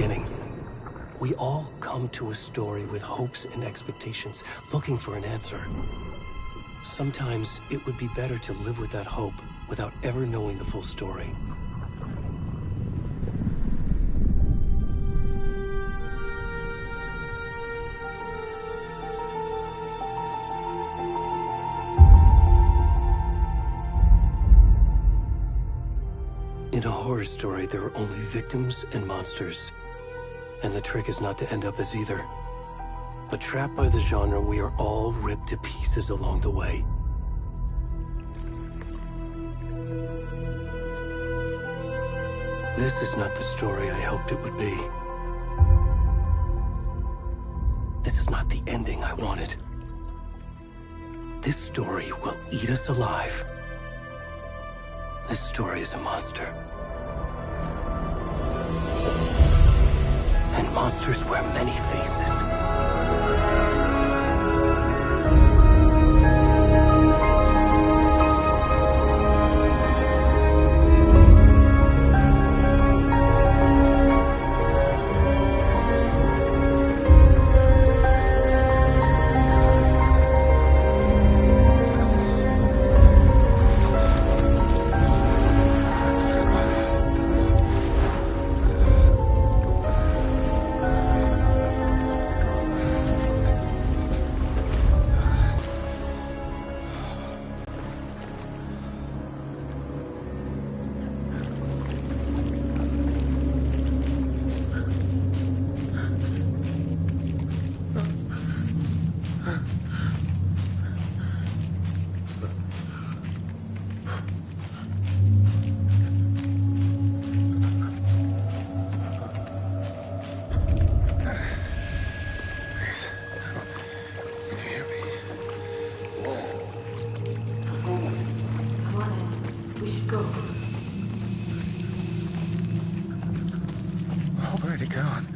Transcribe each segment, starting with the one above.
beginning. We all come to a story with hopes and expectations, looking for an answer. Sometimes it would be better to live with that hope without ever knowing the full story. In a horror story, there are only victims and monsters. And the trick is not to end up as either. But trapped by the genre, we are all ripped to pieces along the way. This is not the story I hoped it would be. This is not the ending I wanted. This story will eat us alive. This story is a monster. And monsters wear many faces. Where'd it gone?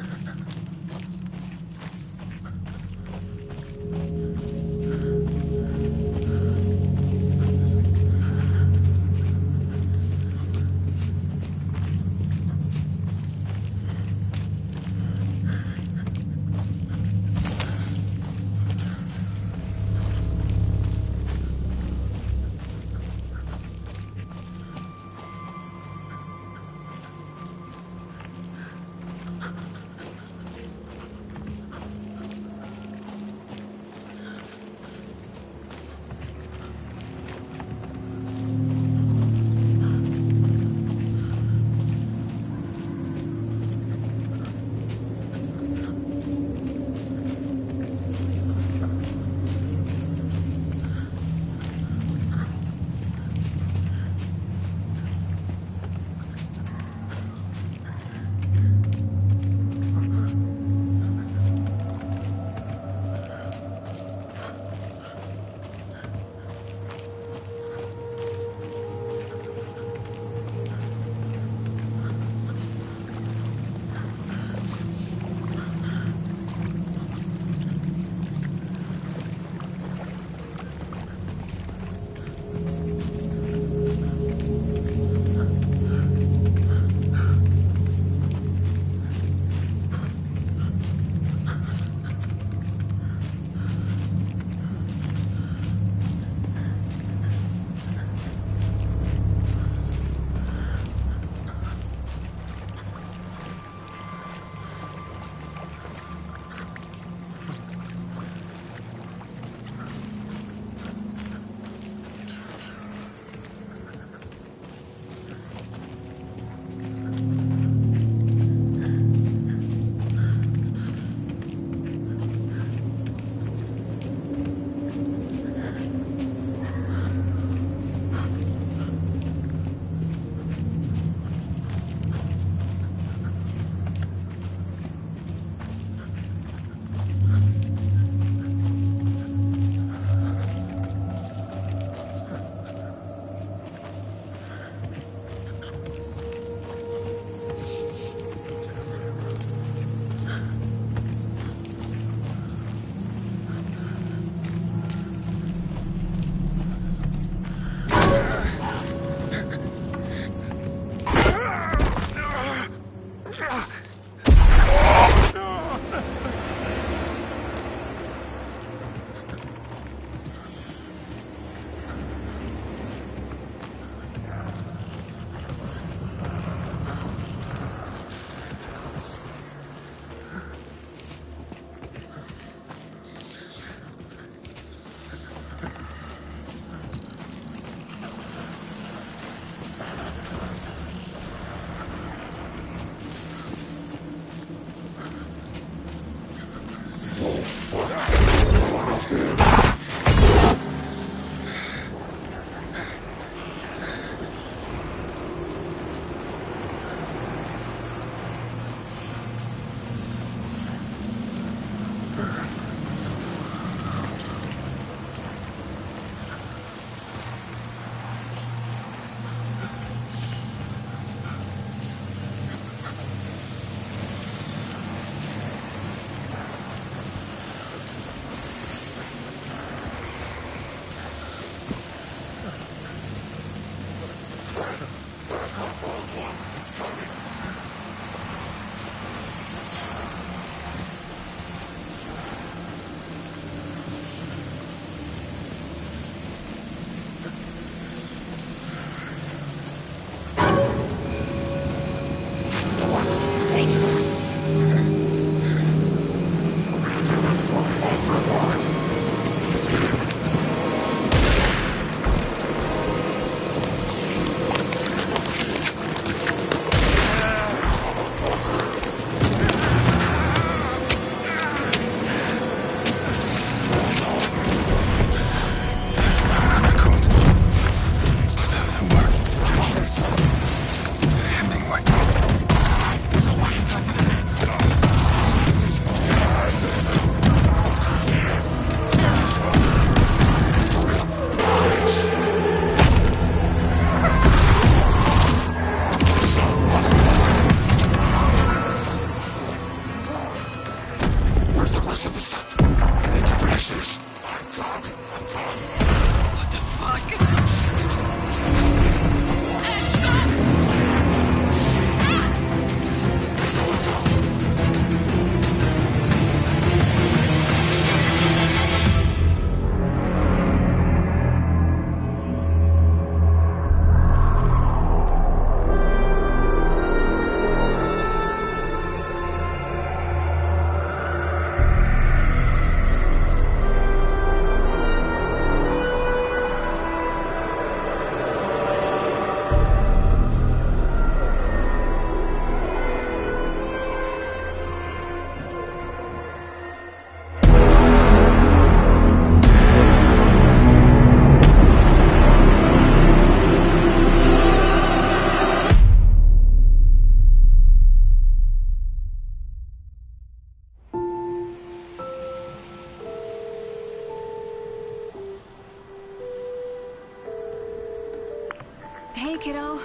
Hey, kiddo.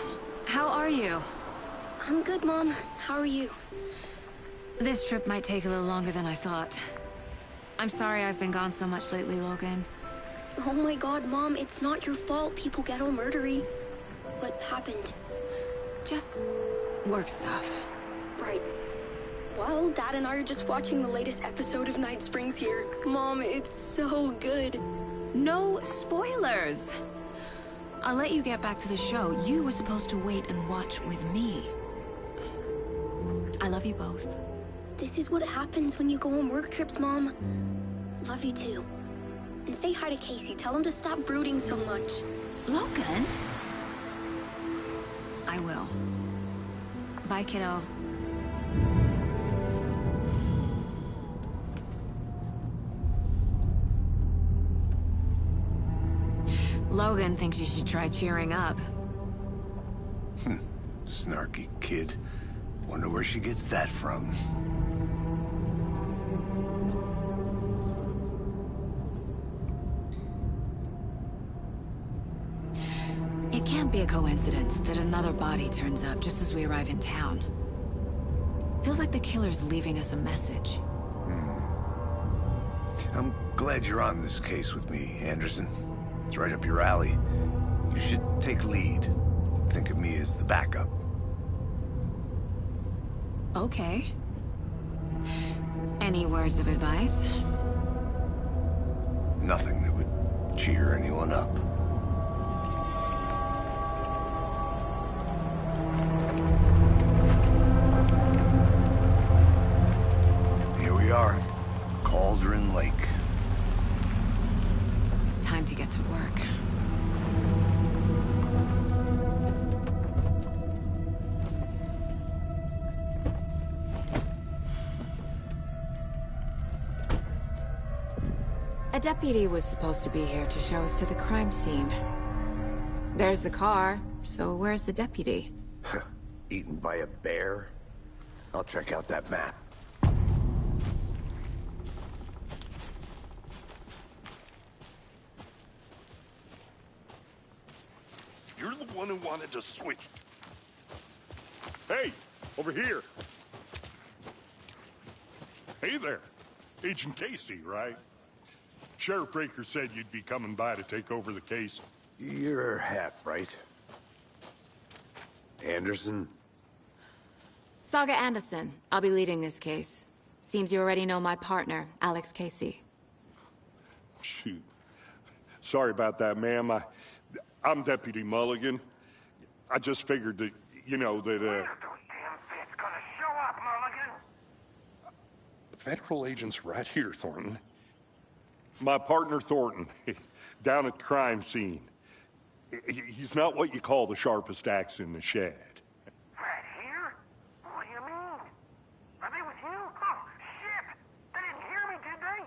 How are you? I'm good, Mom. How are you? This trip might take a little longer than I thought. I'm sorry I've been gone so much lately, Logan. Oh my god, Mom, it's not your fault people get all murdery. What happened? Just work stuff. Right. Well, Dad and I are just watching the latest episode of Night Springs here. Mom, it's so good. No spoilers! I'll let you get back to the show. You were supposed to wait and watch with me. I love you both. This is what happens when you go on work trips, Mom. Love you too. And say hi to Casey. Tell him to stop brooding so much. Logan? I will. Bye, kiddo. Logan thinks you should try cheering up. Snarky kid. Wonder where she gets that from. It can't be a coincidence that another body turns up just as we arrive in town. Feels like the killer's leaving us a message. I'm glad you're on this case with me, Anderson. It's right up your alley. You should take lead. Think of me as the backup. Okay. Any words of advice? Nothing that would cheer anyone up. Here we are. Cauldron Lake. Time to get to work. A deputy was supposed to be here to show us to the crime scene. There's the car, so where's the deputy? Eaten by a bear? I'll check out that map. You're the one who wanted to switch. Hey, over here. Hey there. Agent Casey, right? Sheriff Breaker said you'd be coming by to take over the case. You're half right. Anderson? Saga Anderson. I'll be leading this case. Seems you already know my partner, Alex Casey. Shoot. Sorry about that, ma'am. I'm Deputy Mulligan. I just figured that, you know, that, Where's those damn feds gonna show up, Mulligan? the federal agent's right here, Thornton. My partner, Thornton, down at the crime scene. He's not what you call the sharpest axe in the shed. Right here? What do you mean? Are they with you? Oh, shit! They didn't hear me, did they?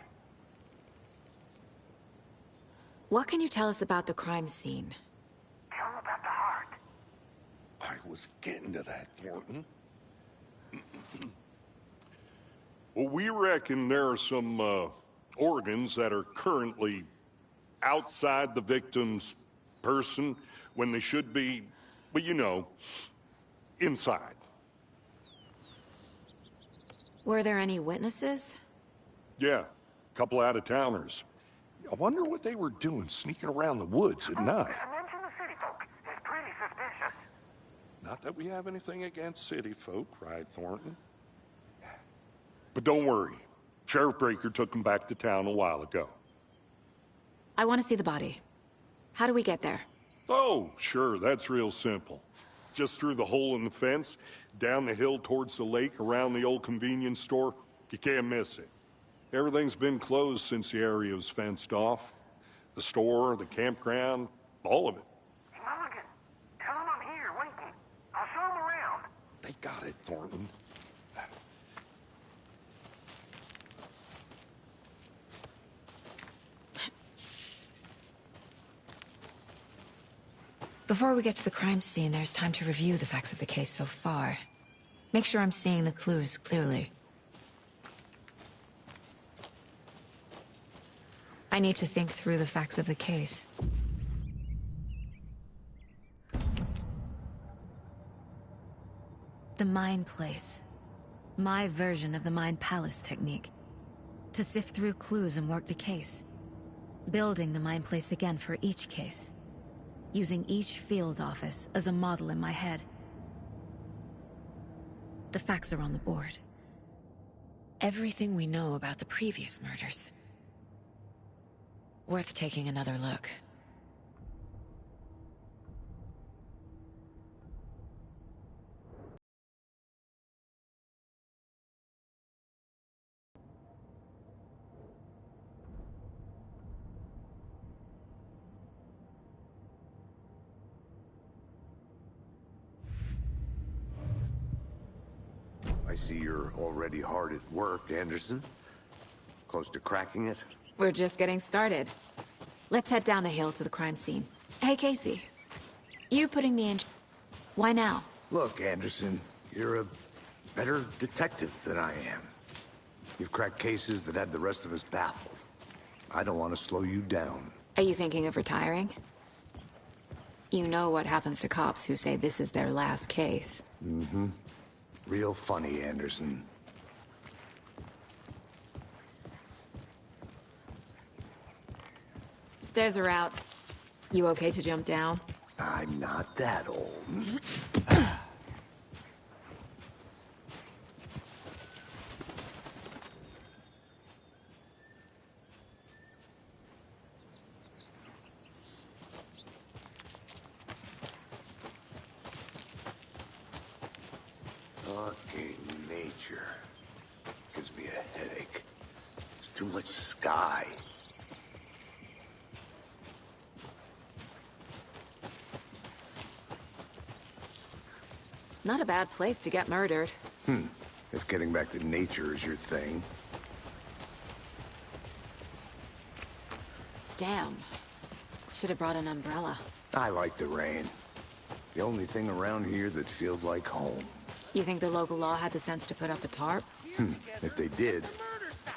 What can you tell us about the crime scene? Tell them about the heart. I was getting to that, Thornton. Well, we reckon there are some, organs that are currently outside the victim's person when they should be, well, you know, inside. Were there any witnesses? Yeah, a couple out-of-towners. I wonder what they were doing sneaking around the woods at night. Mention the city folk. It's pretty suspicious. Not that we have anything against city folk, right, Thornton? But don't worry. Sheriff Breaker took them back to town a while ago. I want to see the body. How do we get there? Oh, sure, that's real simple. Just through the hole in the fence, down the hill towards the lake, around the old convenience store. You can't miss it. Everything's been closed since the area was fenced off. The store, the campground, all of it. Hey, Mulligan, tell them I'm here, waiting. I'll show them around. They got it, Thornton. Before we get to the crime scene, there's time to review the facts of the case so far. Make sure I'm seeing the clues clearly. I need to think through the facts of the case. The Mind Place. My version of the Mind Palace technique. To sift through clues and work the case. Building the Mind Place again for each case. Using each field office as a model in my head. The facts are on the board. Everything we know about the previous murders. Worth taking another look. I see you're already hard at work, Anderson. Close to cracking it? We're just getting started. Let's head down the hill to the crime scene. Hey, Casey. You putting me in... Why now? Look, Anderson, you're a better detective than I am. You've cracked cases that had the rest of us baffled. I don't want to slow you down. Are you thinking of retiring? You know what happens to cops who say this is their last case. Mm-hmm. Real funny, Anderson. Stairs are out. You okay to jump down? I'm not that old. Fucking nature. Gives me a headache. There's too much sky. Not a bad place to get murdered. If getting back to nature is your thing. Damn. Should have brought an umbrella. I like the rain. The only thing around here that feels like home. You think the local law had the sense to put up a tarp? If they did,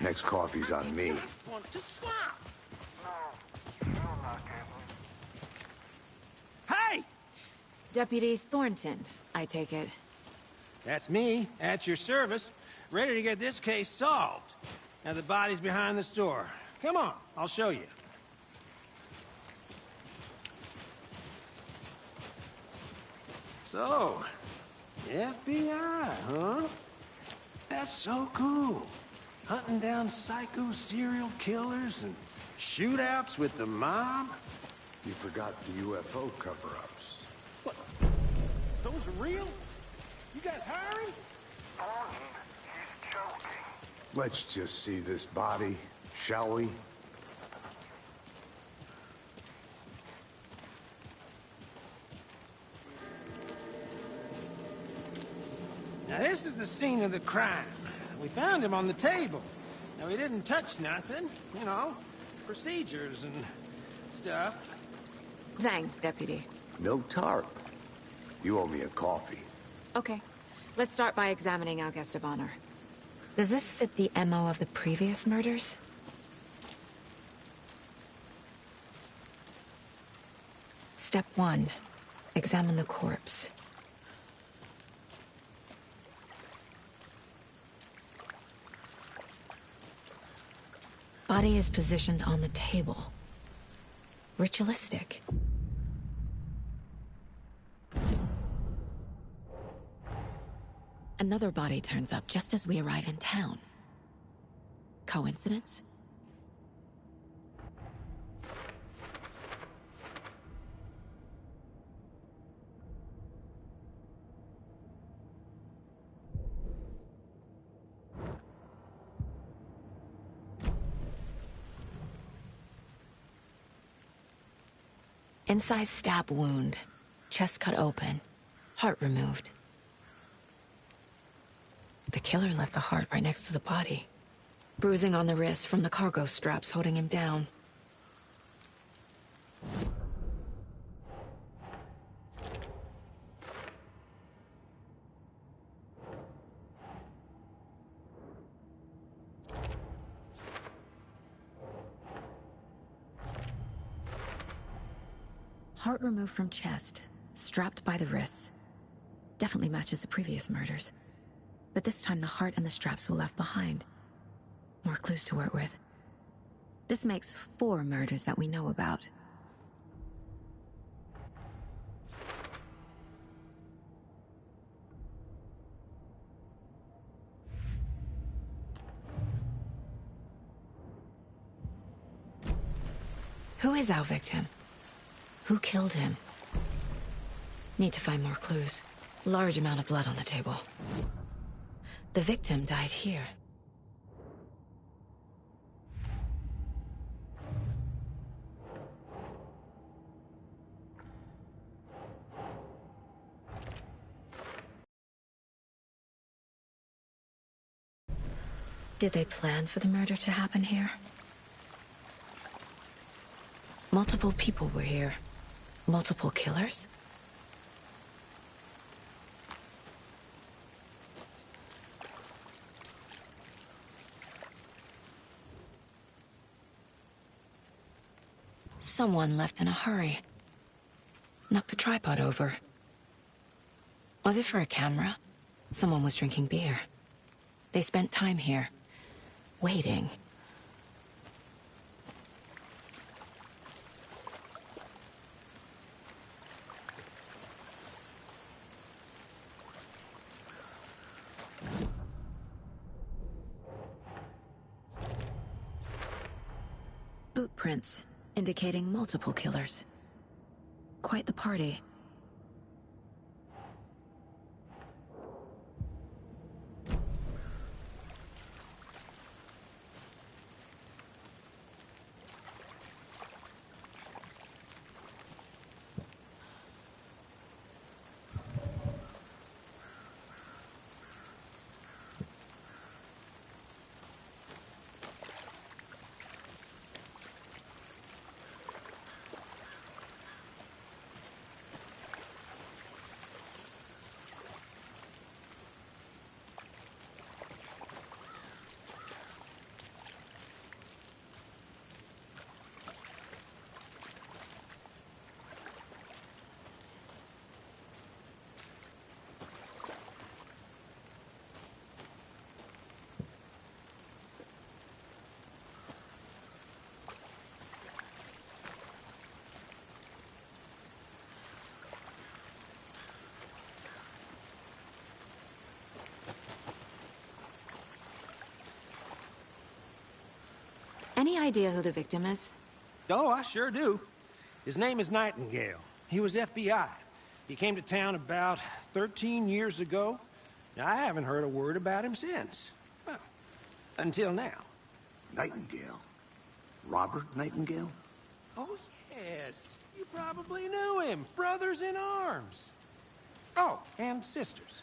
next coffee's on me. Hey! Deputy Thornton, I take it. That's me, at your service, ready to get this case solved. Now the body's behind the store. Come on, I'll show you. So, the FBI, huh? That's so cool. Hunting down psycho serial killers and shootouts with the mob. You forgot the UFO cover-ups. What? Those are real? You guys hiring? Thornton, he's joking. Let's just see this body, shall we? Now this is the scene of the crime. We found him on the table. Now we didn't touch nothing, you know, procedures and stuff. Thanks, Deputy. No tarp. You owe me a coffee. Okay. Let's start by examining our guest of honor. Does this fit the MO of the previous murders? Step 1. Examine the corpse. Body is positioned on the table. Ritualistic. Another body turns up just as we arrive in town. Coincidence? Incised stab wound. Chest cut open. Heart removed. The killer left the heart right next to the body. Bruising on the wrist from the cargo straps holding him down. Heart removed from chest, strapped by the wrists. Definitely matches the previous murders. But this time the heart and the straps were left behind. More clues to work with. This makes 4 murders that we know about. Who is our victim? Who killed him? Need to find more clues. Large amount of blood on the table. The victim died here. Did they plan for the murder to happen here? Multiple people were here. Multiple killers? Someone left in a hurry. Knocked the tripod over. Was it for a camera? Someone was drinking beer. They spent time here, waiting. Boot prints, indicating multiple killers. Quite the party. Any idea who the victim is? Oh, I sure do. His name is Nightingale. He was FBI. He came to town about 13 years ago. Now, I haven't heard a word about him since. Well, until now. Nightingale? Robert Nightingale? Oh, yes. You probably knew him. Brothers in arms. Oh, and sisters.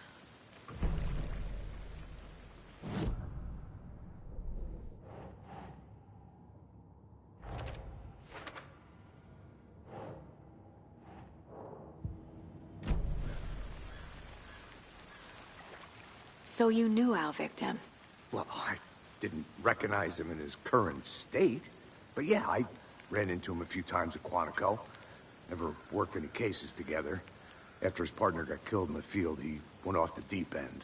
So you knew our victim? Well, I didn't recognize him in his current state. But yeah, I ran into him a few times at Quantico. Never worked any cases together. After his partner got killed in the field, he went off the deep end.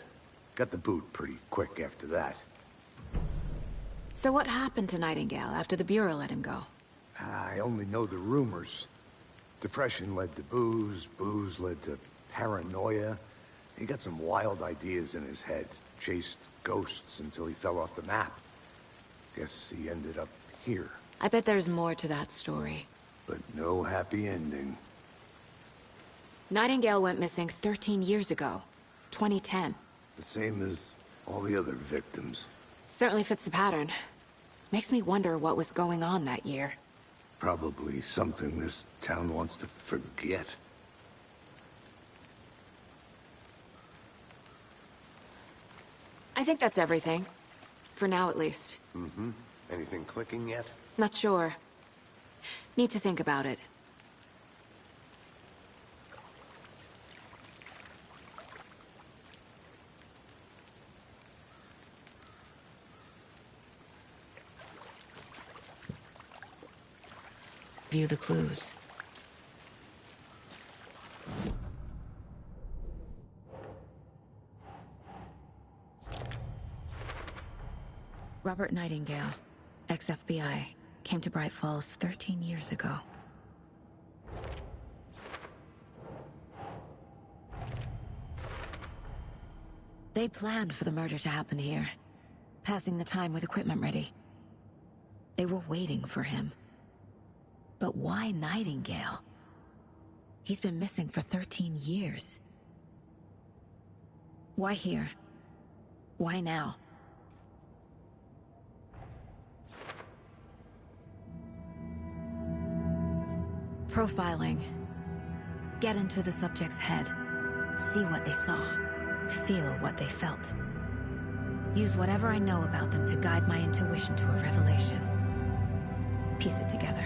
Got the boot pretty quick after that. So what happened to Nightingale after the Bureau let him go? I only know the rumors. Depression led to booze, booze led to paranoia. He got some wild ideas in his head, chased ghosts until he fell off the map. Guess he ended up here. I bet there's more to that story. But no happy ending. Nightingale went missing 13 years ago. 2010. The same as all the other victims. Certainly fits the pattern. Makes me wonder what was going on that year. Probably something this town wants to forget. I think that's everything. For now, at least. Mm-hmm. Anything clicking yet? Not sure. Need to think about it. View the clues. Robert Nightingale, ex-FBI, came to Bright Falls 13 years ago. They planned for the murder to happen here, passing the time with equipment ready. They were waiting for him. But why Nightingale? He's been missing for 13 years. Why here? Why now? Profiling. Get into the subject's head. See what they saw. Feel what they felt. Use whatever I know about them to guide my intuition to a revelation. Piece it together.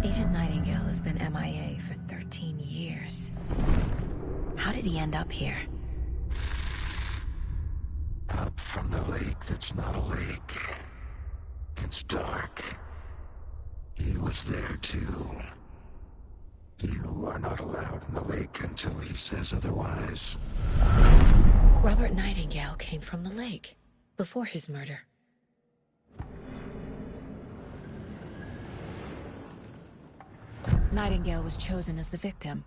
Agent Nightingale has been MIA for 13 years. How did he end up here? Up from the lake that's not a lake. It's dark. He was there too. You are not allowed in the lake until he says otherwise. Robert Nightingale came from the lake, before his murder. Nightingale was chosen as the victim.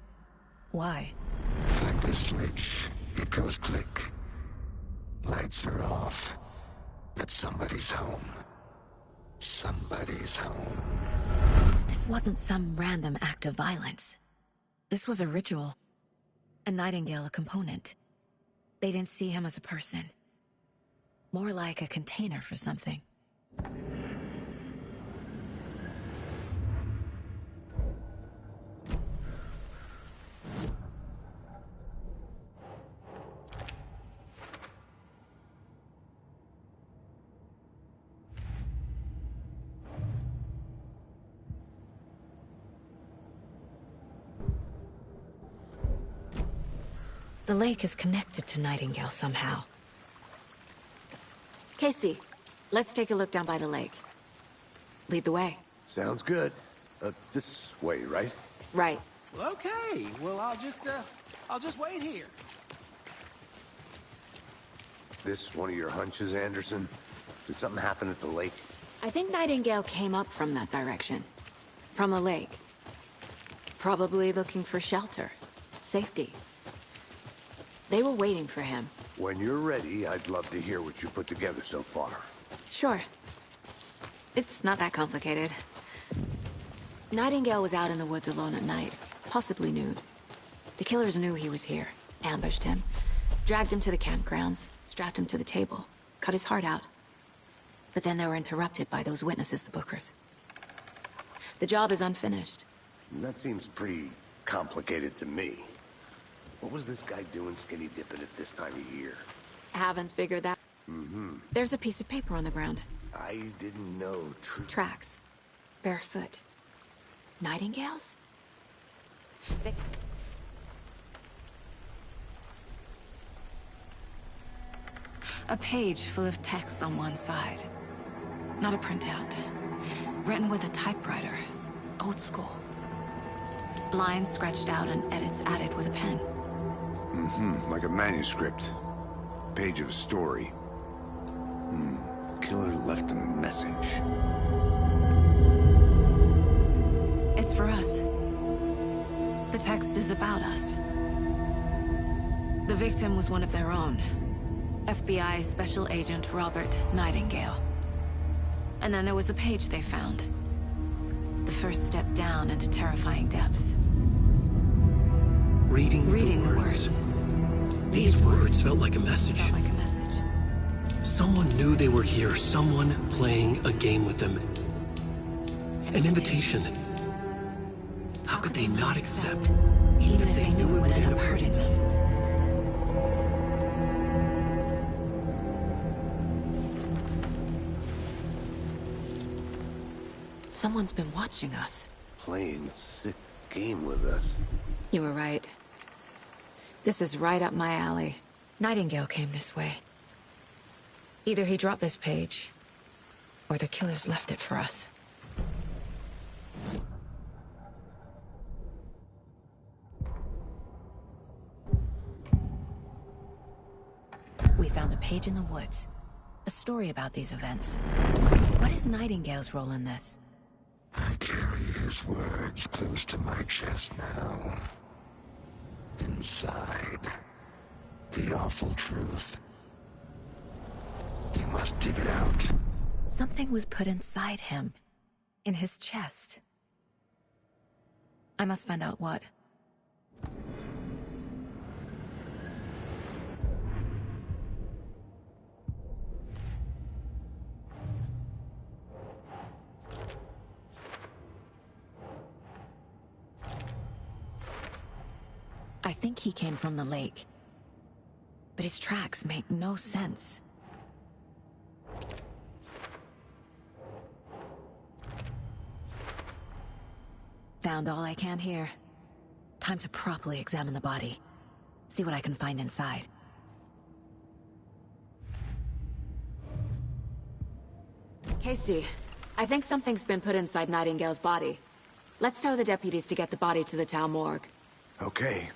Why? Flick the switch, it goes click. Lights are off, but somebody's home. Somebody's home. This wasn't some random act of violence. This was a ritual. And Nightingale a component. They didn't see him as a person. More like a container for something. The lake is connected to Nightingale somehow. Casey, let's take a look down by the lake. Lead the way. Sounds good. This way, right? Right. Okay, well, I'll just wait here. This one of your hunches, Anderson? Did something happen at the lake? I think Nightingale came up from that direction. From the lake. Probably looking for shelter. Safety. They were waiting for him. When you're ready, I'd love to hear what you put together so far. Sure. It's not that complicated. Nightingale was out in the woods alone at night, possibly nude. The killers knew he was here, ambushed him, dragged him to the campgrounds, strapped him to the table, cut his heart out. But then they were interrupted by those witnesses, the Bookers. The job is unfinished. That seems pretty complicated to me. What was this guy doing skinny dipping at this time of year? Haven't figured that. There's a piece of paper on the ground. I didn't know. Tracks. Barefoot. Nightingales? A page full of text on one side. Not a printout. Written with a typewriter. Old school. Lines scratched out and edits added with a pen. Like a manuscript. Page of a story. Killer left a message. It's for us. The text is about us. The victim was one of their own. FBI Special Agent Robert Nightingale. And then there was the page they found. The first step down into terrifying depths. Reading the words. These words felt like a message. Felt like a message. Someone knew they were here. Someone playing a game with them. An invitation. How could they not accept, even if they knew it would end up hurting them? Someone's been watching us. Playing a sick game with us. You were right. This is right up my alley. Nightingale came this way. Either he dropped this page, or the killers left it for us. We found a page in the woods. A story about these events. What is Nightingale's role in this? I carry his words close to my chest now. Inside, the awful truth. You must dig it out. Something was put inside him. In his chest. I must find out what. I think he came from the lake. But his tracks make no sense. Found all I can here. Time to properly examine the body. See what I can find inside. Casey, I think something's been put inside Nightingale's body. Let's tell the deputies to get the body to the town morgue. Okay.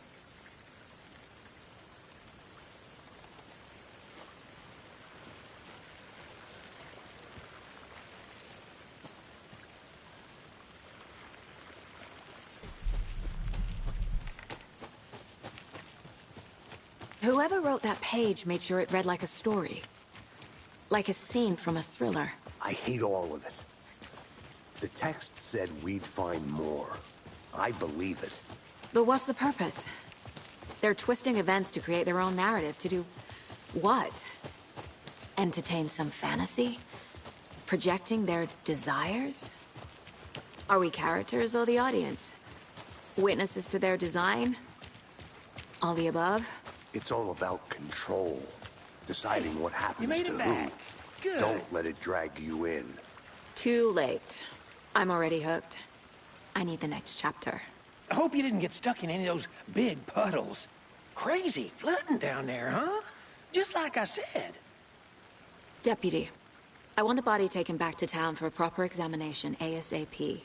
Whoever wrote that page made sure it read like a story. Like a scene from a thriller. I hate all of it. The text said we'd find more. I believe it. But what's the purpose? They're twisting events to create their own narrative to do... what? Entertain some fantasy? Projecting their desires? Are we characters or the audience? Witnesses to their design? All the above? It's all about control. Deciding what happens You made to it back. who. Good. Don't let it drag you in. Too late. I'm already hooked. I need the next chapter. I hope you didn't get stuck in any of those big puddles. Crazy flooding down there, huh? Just like I said. Deputy, I want the body taken back to town for a proper examination ASAP.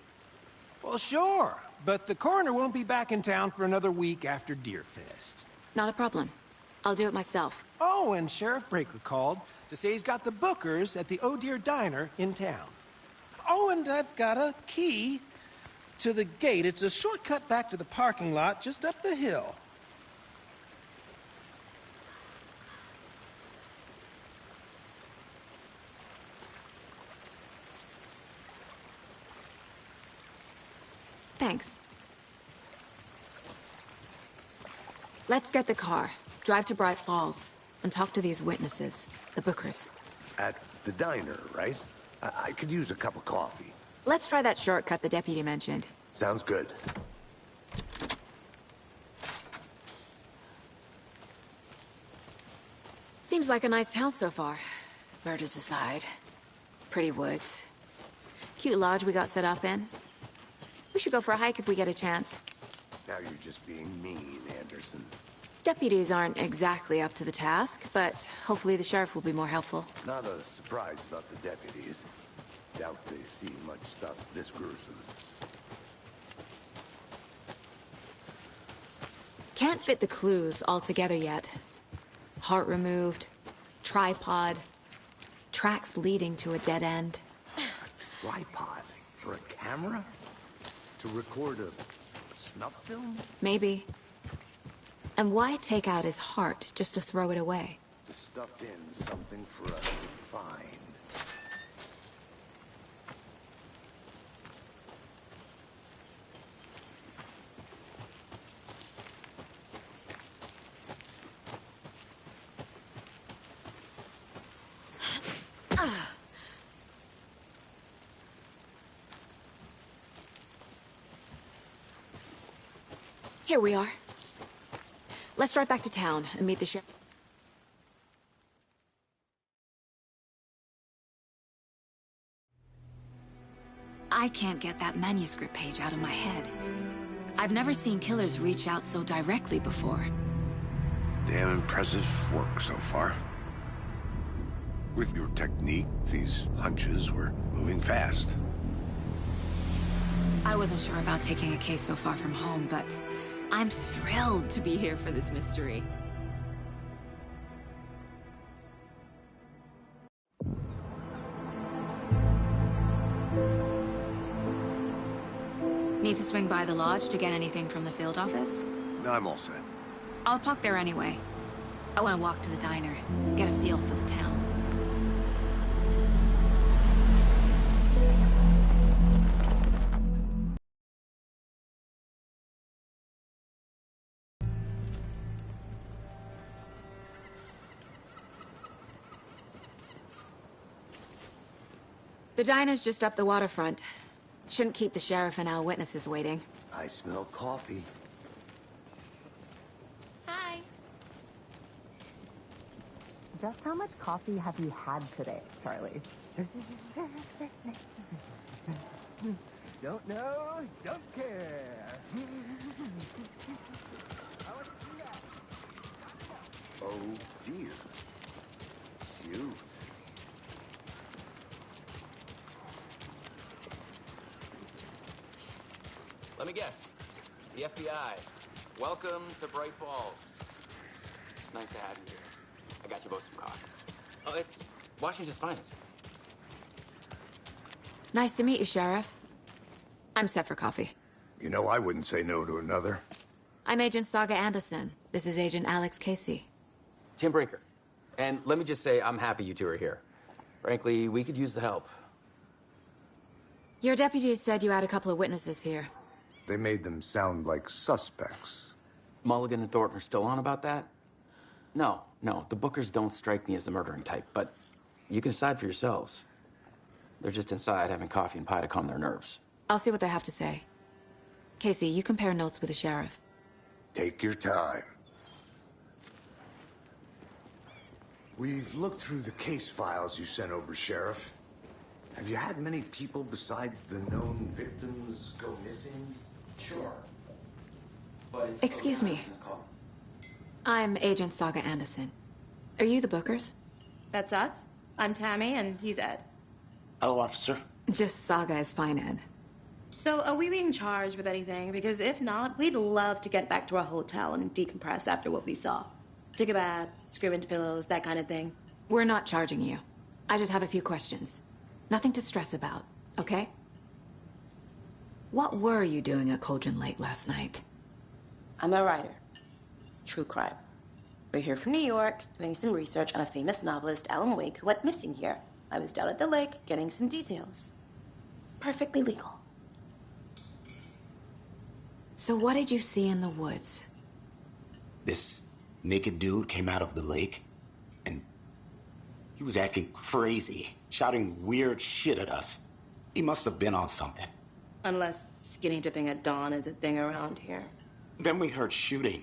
Well, sure. But the coroner won't be back in town for another week after Deerfest. Not a problem. I'll do it myself. Oh, and Sheriff Breaker called to say he's got the Bookers at the Oh Deer Diner in town. Oh, and I've got a key to the gate. It's a shortcut back to the parking lot just up the hill. Thanks. Let's get the car, drive to Bright Falls, and talk to these witnesses, the Bookers. At the diner, right? I could use a cup of coffee. Let's try that shortcut the deputy mentioned. Sounds good. Seems like a nice town so far. Murders aside. Pretty woods. Cute lodge we got set up in. We should go for a hike if we get a chance. Now you're just being mean, Anderson. Deputies aren't exactly up to the task, but hopefully the sheriff will be more helpful. Not a surprise about the deputies. Doubt they see much stuff this gruesome. Can't fit the clues all together yet. Heart removed, tripod, tracks leading to a dead end. A tripod? For a camera? To record a snuff film? Maybe. And why take out his heart just to throw it away? To stuff in something for us to find. Here we are. Let's drive back to town and meet the sheriff. I can't get that manuscript page out of my head. I've never seen killers reach out so directly before. Damn impressive work so far. With your technique, these hunches were moving fast. I wasn't sure about taking a case so far from home, but I'm thrilled to be here for this mystery. Need to swing by the lodge to get anything from the field office? No, I'm all set. I'll park there anyway. I want to walk to the diner, get a feel for the town. The diner's just up the waterfront. Shouldn't keep the sheriff and our witnesses waiting. I smell coffee. Hi. Just how much coffee have you had today, Charlie? Don't know, don't care. Oh dear. Cute. Let me guess. The FBI. Welcome to Bright Falls. It's nice to have you here. I got you both some coffee. Oh, it's Washington's finest. Nice to meet you, Sheriff. I'm set for coffee. You know, I wouldn't say no to another. I'm Agent Saga Anderson. This is Agent Alex Casey. Tim Brinker. And let me just say, I'm happy you two are here. Frankly, we could use the help. Your deputies said you had a couple of witnesses here. They made them sound like suspects. Mulligan and Thornton are still on about that? No, the Bookers don't strike me as the murdering type, but you can decide for yourselves. They're just inside having coffee and pie to calm their nerves. I'll see what they have to say. Casey, you compare notes with the sheriff. Take your time. We've looked through the case files you sent over, Sheriff. Have you had many people besides the known victims go missing? Sure. But it's Excuse me. I'm Agent Saga Anderson. Are you the Bookers? That's us. I'm Tammy, and he's Ed. Hello, officer. Just Saga is fine, Ed. So, are we being charged with anything? Because if not, we'd love to get back to our hotel and decompress after what we saw. Take a bath, scream into pillows, that kind of thing. We're not charging you. I just have a few questions. Nothing to stress about, okay? What were you doing at Cauldron Lake last night? I'm a writer. True crime. We're here from New York, doing some research on a famous novelist, Alan Wake, who went missing here. I was down at the lake, getting some details. Perfectly legal. So what did you see in the woods? This naked dude came out of the lake, and he was acting crazy, shouting weird shit at us. He must have been on something. Unless skinny dipping at dawn is a thing around here. Then we heard shooting.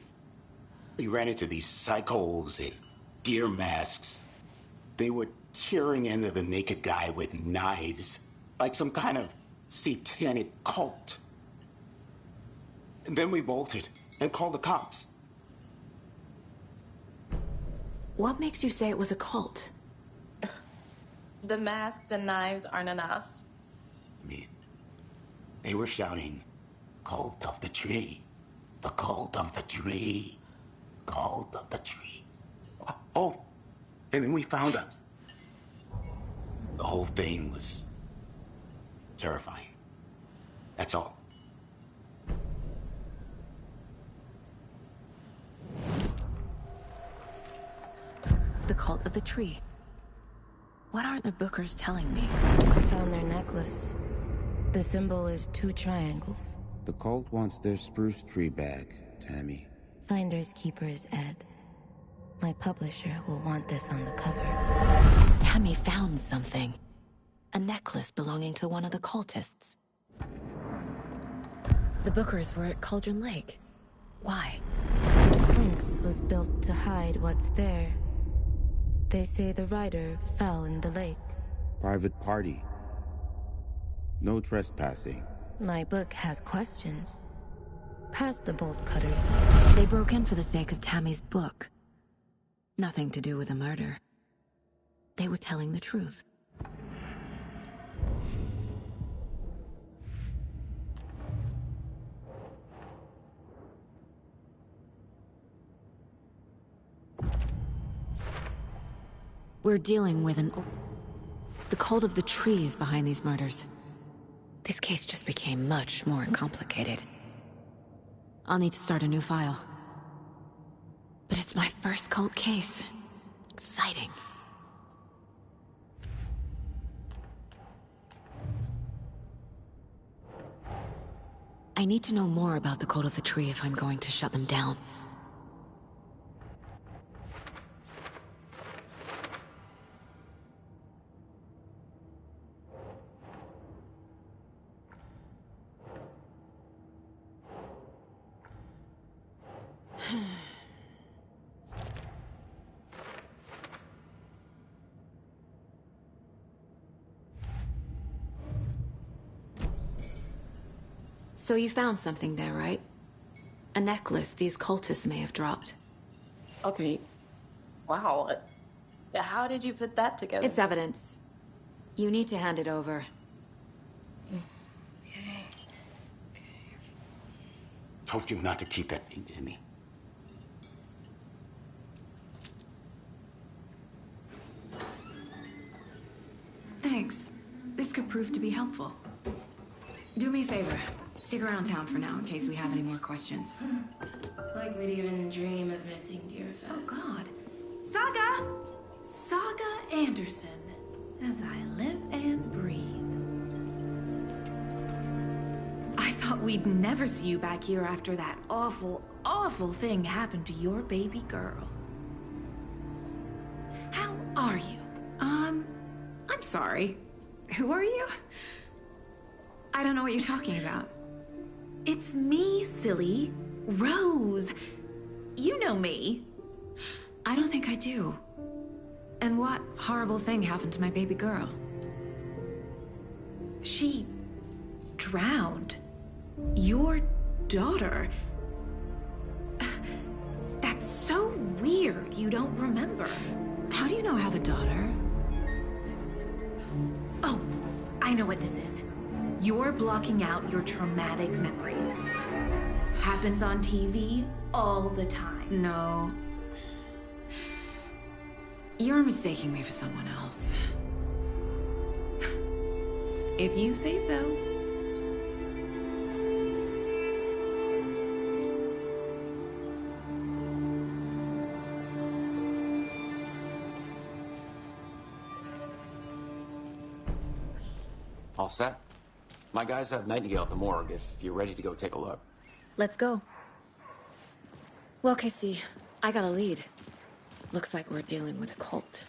We ran into these psychos in deer masks. They were tearing into the naked guy with knives, like some kind of satanic cult. And then we bolted and called the cops. What makes you say it was a cult? The masks and knives aren't enough. I mean, they were shouting, "Cult of the tree, the cult of the tree, cult of the tree." Oh, and then we found out. The whole thing was terrifying. That's all. The cult of the tree. What are the Bookers telling me? I found their necklace. The symbol is 2 triangles. The cult wants their spruce tree back, Tammy. Finders keepers, Ed. My publisher will want this on the cover. Tammy found something. A necklace belonging to one of the cultists. The Bookers were at Cauldron Lake. Why? The fence was built to hide what's there. They say the rider fell in the lake. Private party. No trespassing. My book has questions. Past the bolt cutters. They broke in for the sake of Tammy's book. Nothing to do with the murder. They were telling the truth. We're dealing with the cult of the tree is behind these murders. This case just became much more complicated. I'll need to start a new file. But it's my first cult case. Exciting. I need to know more about the cult of the tree if I'm going to shut them down. So you found something there, right? A necklace these cultists may have dropped. Okay. Wow. How did you put that together? It's evidence. You need to hand it over. Okay. Told you not to keep that thing to me. Thanks. This could prove to be helpful. Do me a favor. Stick around town for now in case we have any more questions. Like we'd even dream of missing Deerfest. Oh, God. Saga! Saga Anderson. As I live and breathe. I thought we'd never see you back here after that awful, awful thing happened to your baby girl. How are you? I'm sorry. Who are you? I don't know what you're talking about. It's me, silly. Rose. You know me. I don't think I do. And what horrible thing happened to my baby girl? She drowned. Your daughter. That's so weird you don't remember. How do you know I have a daughter? Oh, I know what this is. You're blocking out your traumatic memories. Happens on TV all the time. No. You're mistaking me for someone else. If you say so. All set? My guys have Nightingale at the morgue if you're ready to go take a look. Let's go. Well, Casey, I got a lead. Looks like we're dealing with a cult.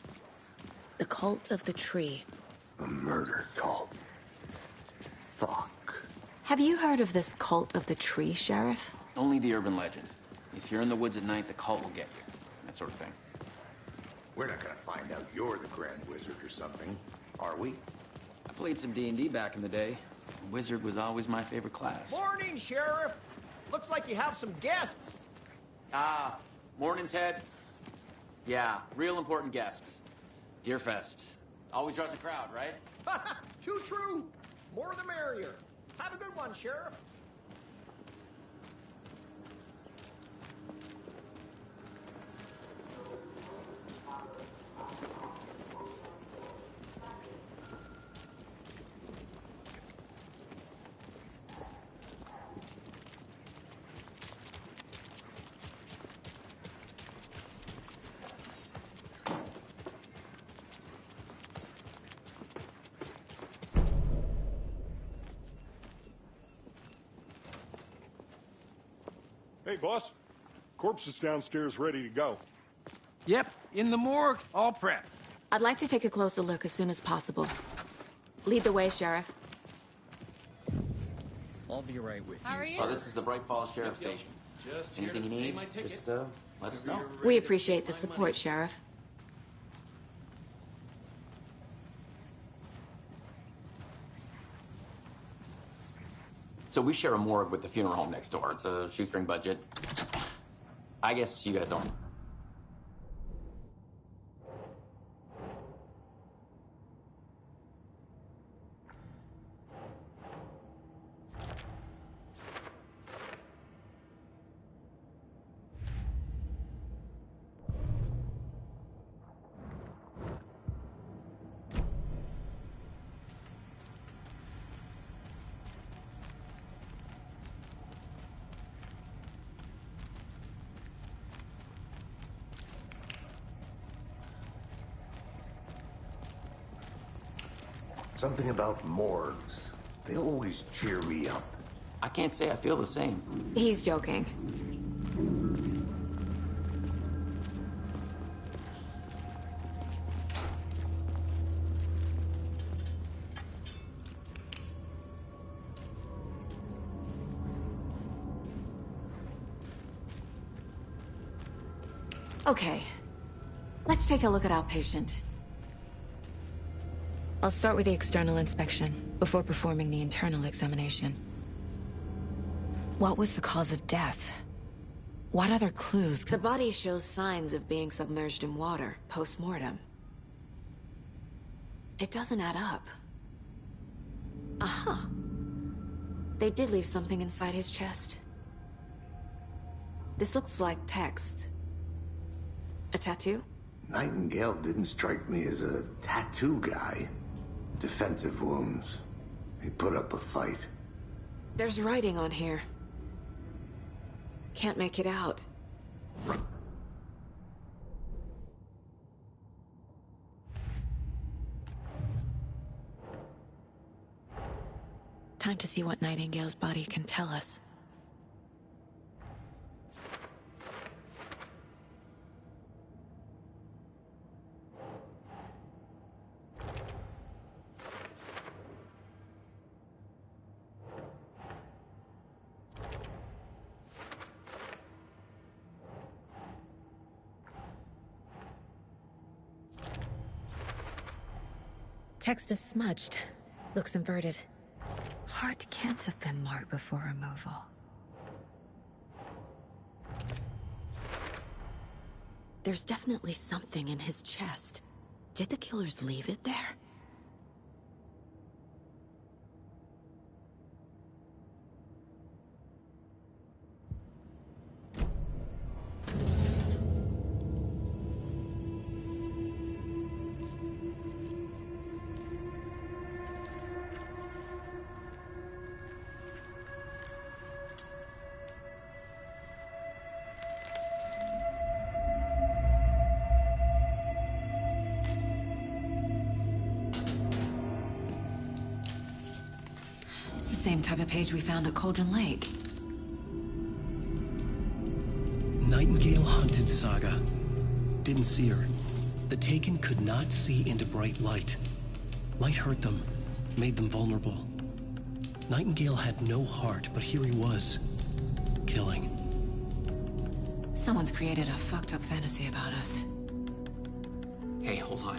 The Cult of the Tree. A murder cult. Fuck. Have you heard of this Cult of the Tree, Sheriff? Only the urban legend. If you're in the woods at night, the cult will get you. That sort of thing. We're not gonna find out you're the Grand Wizard or something, are we? I played some D&D back in the day. Wizard was always my favorite class. Morning, Sheriff. Looks like you have some guests. Ah, morning, Ted. Yeah, real important guests. Deerfest. Always draws a crowd, right? Too true. More the merrier. Have a good one, Sheriff. Hey, boss. Corpse is downstairs ready to go. Yep, in the morgue, all prepped. I'd like to take a closer look as soon as possible. Lead the way, Sheriff. I'll be right with you. How are you? Oh, this is the Bright Falls Sheriff Station. Just anything you need, just let us know. We appreciate the support, Sheriff. So we share a morgue with the funeral home next door. It's a shoestring budget. I guess you guys don't. Something about morgues. They always cheer me up. I can't say I feel the same. He's joking. Okay. Let's take a look at our patient. I'll start with the external inspection, before performing the internal examination. What was the cause of death? What other clues? The body shows signs of being submerged in water, post-mortem. It doesn't add up. Aha. They did leave something inside his chest. This looks like text. A tattoo? Nightingale didn't strike me as a tattoo guy. Defensive wounds. He put up a fight. There's writing on here. Can't make it out. Time to see what Nightingale's body can tell us. Text is smudged. Looks inverted. Heart can't have been marked before removal. There's definitely something in his chest. Did the killers leave it there? Same type of page we found at Cauldron Lake. Nightingale hunted Saga. Didn't see her. The Taken could not see into bright light. Light hurt them, made them vulnerable. Nightingale had no heart, but here he was, killing. Someone's created a fucked up fantasy about us. Hey, hold on.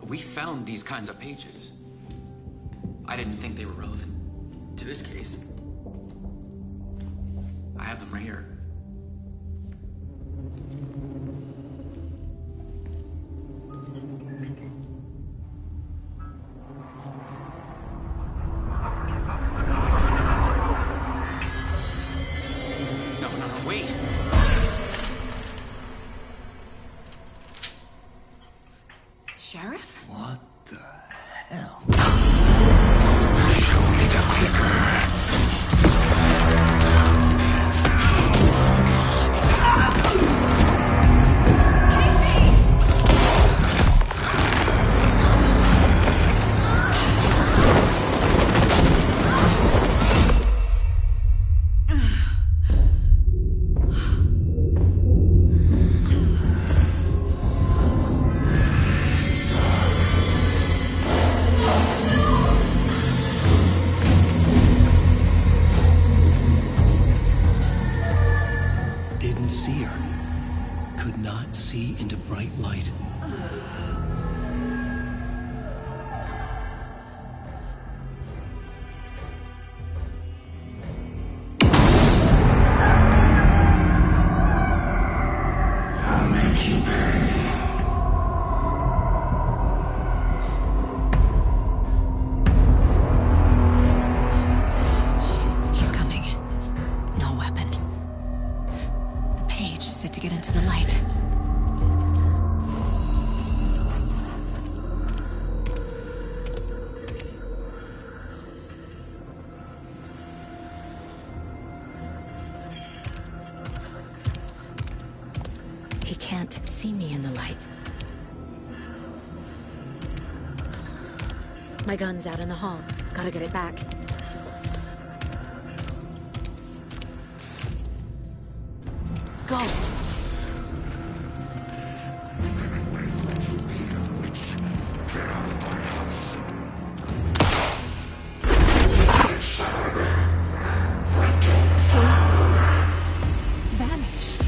We found these kinds of pages. I didn't think they were relevant to this case. I have them right here. No, wait. Sheriff? What the hell? Show me the clicker. Didn't see her. Could not see into bright light. I'll make you pay. He's coming. No weapon. The page said to get into the light. He can't see me in the light. My gun's out in the hall. Gotta get it back. Go! Vanished.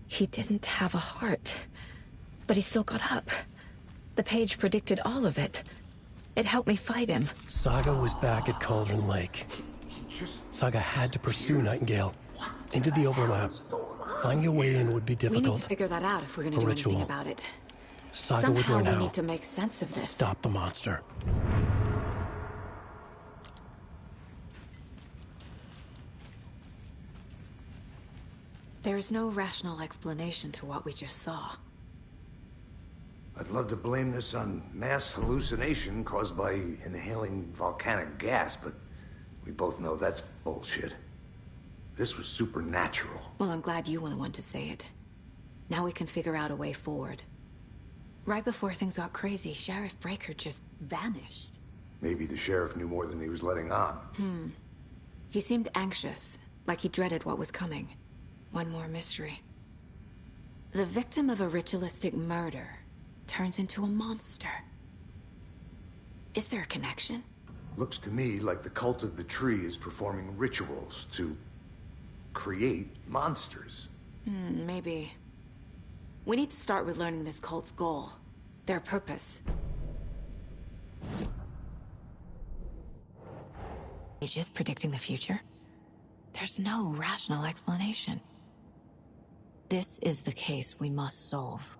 He didn't have a heart, but he still got up. The page predicted all of it. It helped me fight him. Saga was back at Cauldron Lake. Saga had to pursue Nightingale into the overlap. Finding a way in would be We difficult. need to figure that out if we're gonna A do anything ritual. about it. Saga would Somehow learn we how. need to make sense of this. Stop the monster. There's no rational explanation to what we just saw. I'd love to blame this on mass hallucination caused by inhaling volcanic gas, but we both know that's bullshit. This was supernatural. Well, I'm glad you were the one to say it. Now we can figure out a way forward. Right before things got crazy, Sheriff Breaker just vanished. Maybe the sheriff knew more than he was letting on. He seemed anxious, like he dreaded what was coming. One more mystery. The victim of a ritualistic murder turns into a monster. Is there a connection? Looks to me like the cult of the tree is performing rituals to create monsters. Maybe. We need to start with learning this cult's goal. Their purpose. Pages predicting the future? There's no rational explanation. This is the case we must solve.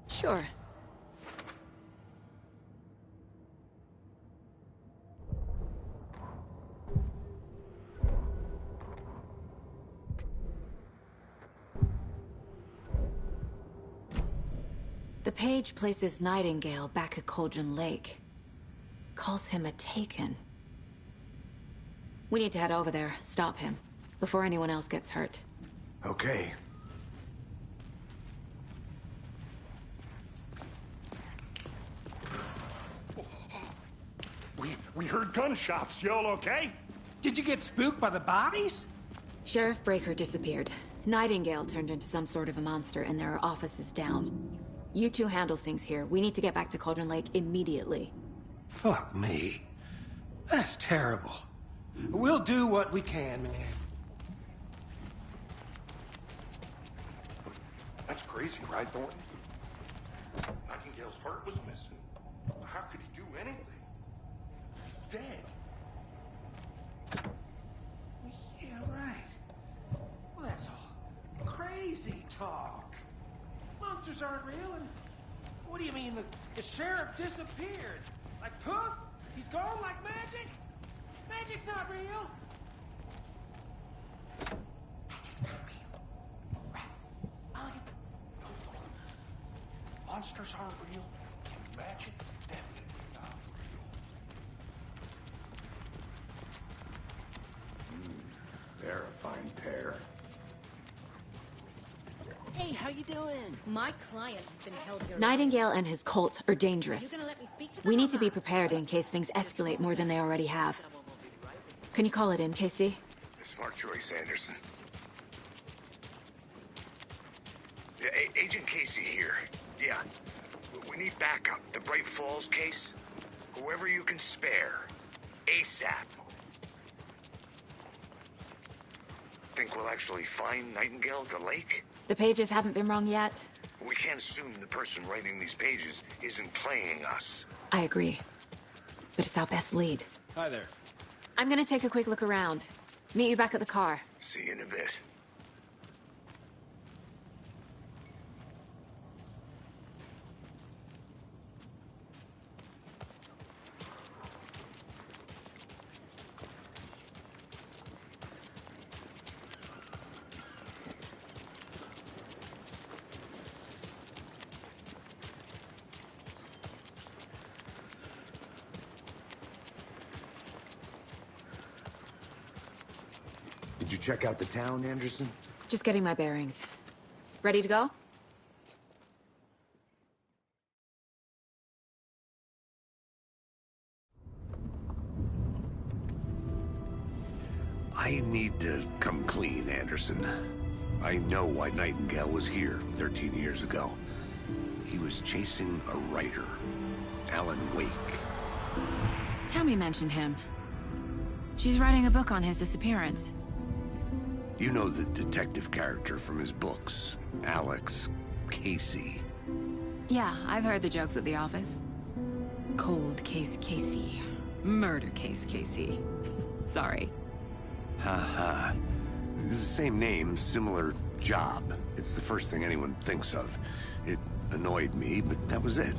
Sure. The page places Nightingale back at Cauldron Lake. Calls him a Taken. We need to head over there, stop him, before anyone else gets hurt. Okay. We heard gunshots. Y'all okay? Did you get spooked by the bodies? Sheriff Breaker disappeared. Nightingale turned into some sort of a monster, and there are offices down. You two handle things here. We need to get back to Cauldron Lake immediately. Fuck me. That's terrible. We'll do what we can, man. That's crazy, right, Thornton? Nightingale's heart was missing. How could he do anything? He's dead. Yeah, right. Well, that's all crazy talk. Monsters aren't real, and what do you mean the sheriff disappeared? Like poof? He's gone like magic? Magic's not real. Magic's not real. Right. Mulligan. No, Thornton. Monsters aren't real, and magic's definitely not real. They're a fine pair. Hey, how you doing? My client has been held here. Nightingale and his cult are dangerous. You gonna let me speak to them We or need to be not? prepared in case things escalate more than they already have. Can you call it in, Casey? Smart choice, Anderson. Yeah, Agent Casey here. Yeah. We need backup. The Bright Falls case. Whoever you can spare. ASAP. Think we'll actually find Nightingale at the lake? The pages haven't been wrong yet. We can't assume the person writing these pages isn't playing us. I agree. But it's our best lead. Hi there. I'm gonna take a quick look around. Meet you back at the car. See you in a bit. Did you check out the town, Anderson? Just getting my bearings. Ready to go? I need to come clean, Anderson. I know why Nightingale was here 13 years ago. He was chasing a writer, Alan Wake. Tammy mentioned him. She's writing a book on his disappearance. You know the detective character from his books, Alex Casey. Yeah, I've heard the jokes at the office. Cold case Casey. Murder case Casey. Sorry. Ha. It's the same name, similar job. It's the first thing anyone thinks of. It annoyed me, but that was it.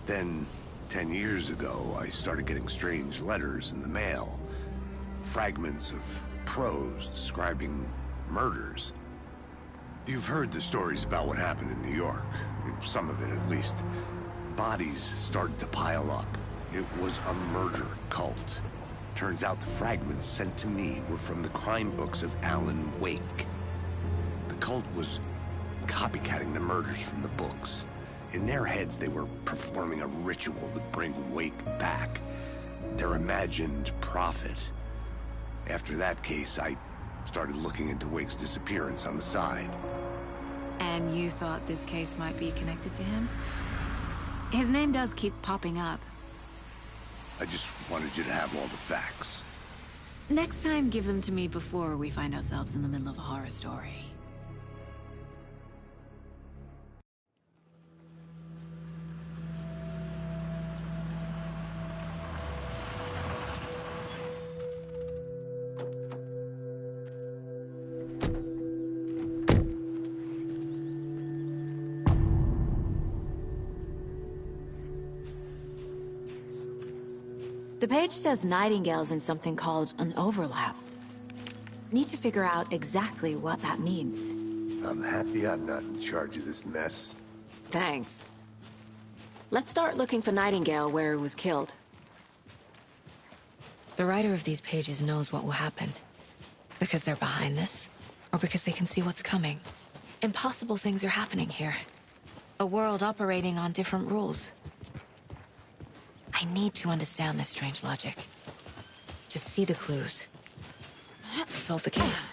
Then, 10 years ago, I started getting strange letters in the mail. Fragments of prose describing murders. You've heard the stories about what happened in New York. Some of it, at least. Bodies started to pile up. It was a murder cult. Turns out the fragments sent to me were from the crime books of Alan Wake. The cult was copycatting the murders from the books. In their heads, they were performing a ritual to bring Wake back. Their imagined prophet. After that case, I started looking into Wake's disappearance on the side. And you thought this case might be connected to him? His name does keep popping up. I just wanted you to have all the facts. Next time, give them to me before we find ourselves in the middle of a horror story. The page says Nightingale's in something called an overlap. Need to figure out exactly what that means. I'm happy I'm not in charge of this mess. Thanks. Let's start looking for Nightingale where he was killed. The writer of these pages knows what will happen. Because they're behind this, or because they can see what's coming. Impossible things are happening here. A world operating on different rules. I need to understand this strange logic. To see the clues. To solve the case.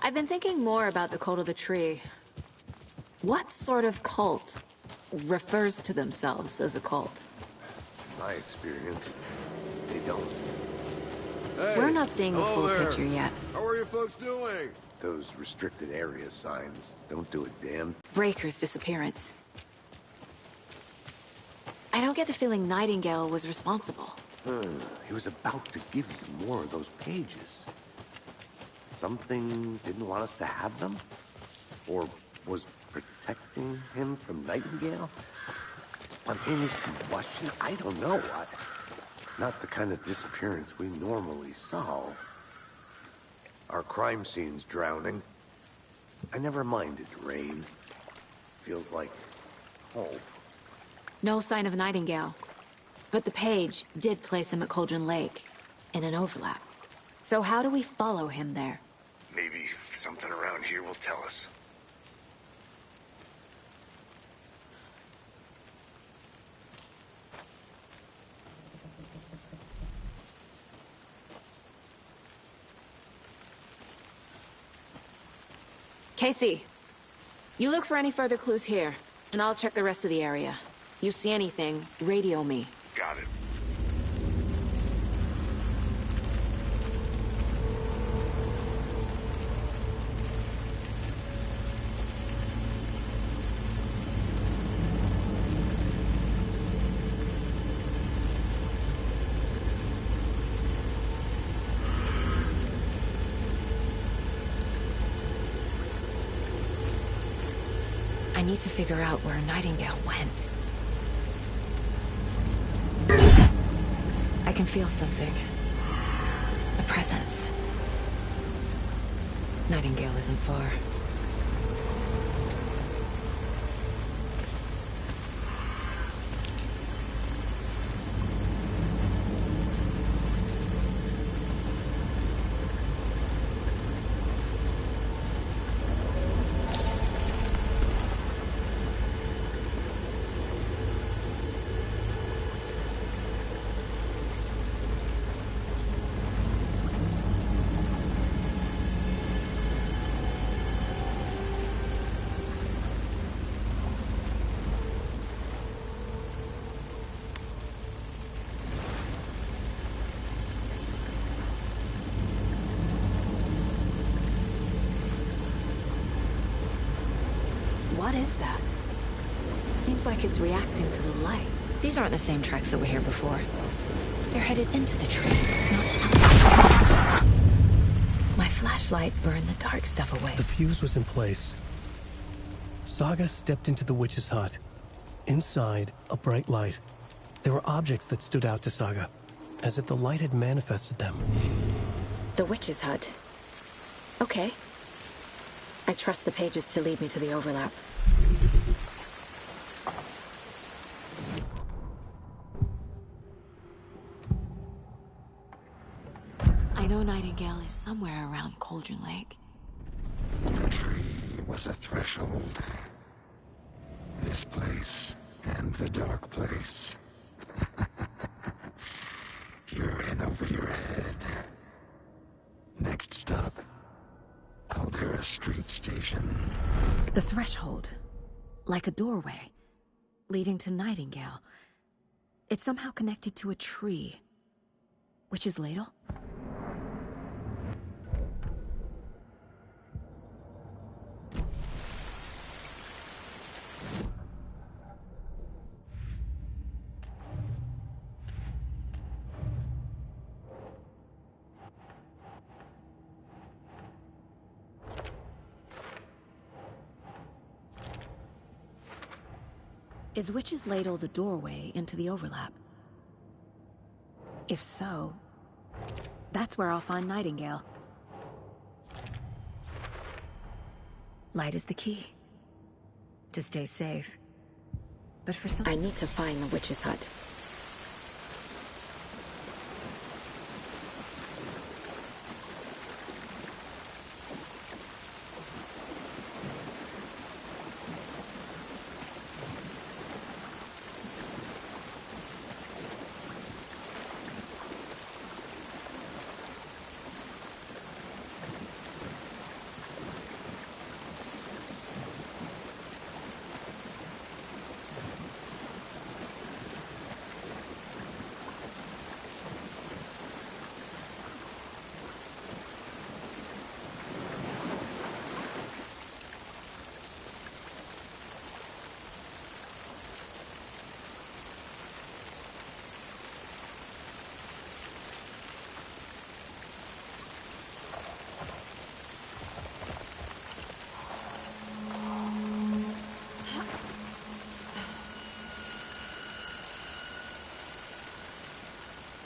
I've been thinking more about the cult of the tree. What sort of cult refers to themselves as a cult? In my experience, they don't. Hey, We're not seeing the full there. picture yet. How are you folks doing? Those restricted area signs don't do a damn. Breaker's disappearance. I don't get the feeling Nightingale was responsible. He was about to give you more of those pages. Something didn't want us to have them? Or was protecting him from Nightingale? Spontaneous combustion? I don't know. Not the kind of disappearance we normally solve. Our crime scene's drowning. I never minded rain. Feels like home. No sign of Nightingale. But the page did place him at Cauldron Lake, in an overlap. So how do we follow him there? Maybe something around here will tell us. Casey, you look for any further clues here, and I'll check the rest of the area. You see anything, radio me. Got it. I need to figure out where Nightingale went. I can feel something. A presence. Nightingale isn't far. What is that? Seems like it's reacting to the light. These aren't the same tracks that were here before. They're headed into the tree, not out. My flashlight burned the dark stuff away. The fuse was in place. Saga stepped into the witch's hut. Inside, a bright light. There were objects that stood out to Saga, as if the light had manifested them. The witch's hut. Okay. I trust the pages to lead me to the overlap. I know Nightingale is somewhere around Cauldron Lake. The tree was a threshold. This place and the dark place. You're in over your head. Next stop, Caldera Street Station. The threshold. Like a doorway. Leading to Nightingale. It's somehow connected to a tree. Witch's ladle? Is Witch's ladle the doorway into the overlap? If so, that's where I'll find Nightingale. Light is the key. To stay safe. But for some... I need to find the witch's hut.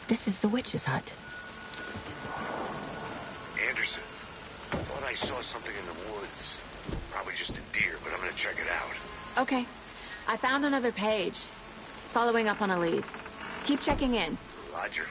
This is the witch's hut. Anderson, I thought I saw something in the woods. Probably just a deer, but I'm gonna check it out. Okay. I found another page. Following up on a lead. Keep checking in. Roger.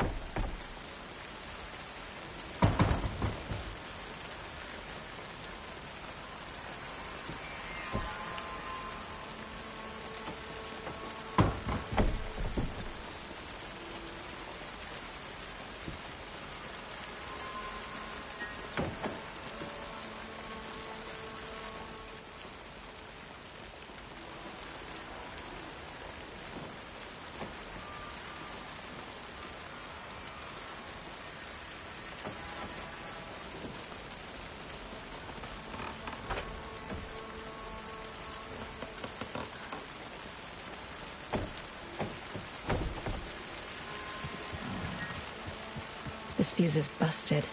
This fuse is busted.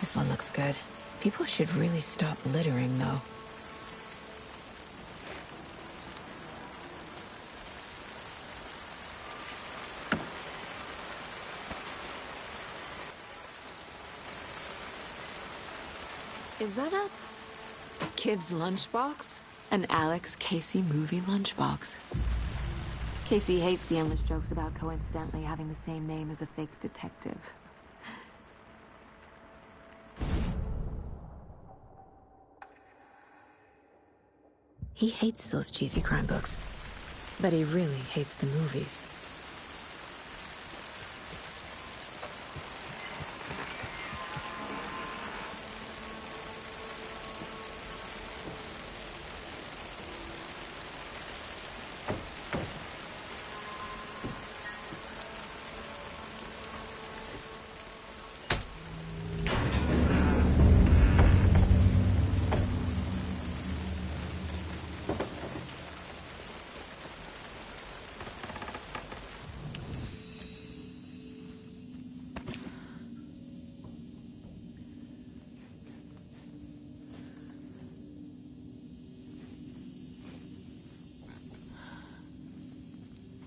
This one looks good. People should really stop littering, though. Is that a kid's lunchbox? An Alex Casey movie lunchbox. Casey hates the endless jokes about coincidentally having the same name as a fake detective. He hates those cheesy crime books, but he really hates the movies.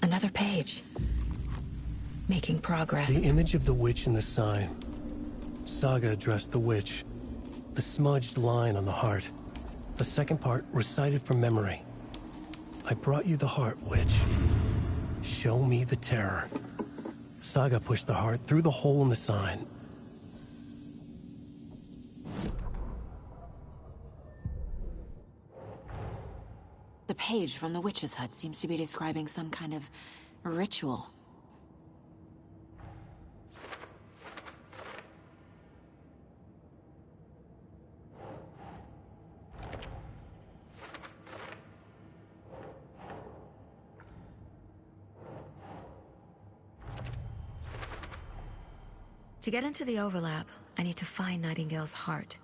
Another page. Making progress. The image of the witch in the sign. Saga addressed the witch. The smudged line on the heart. The second part recited from memory. I brought you the heart, witch. Show me the terror. Saga pushed the heart through the hole in the sign. The page from the witch's hut seems to be describing some kind of ritual. To get into the overlap, I need to find Nightingale's heart.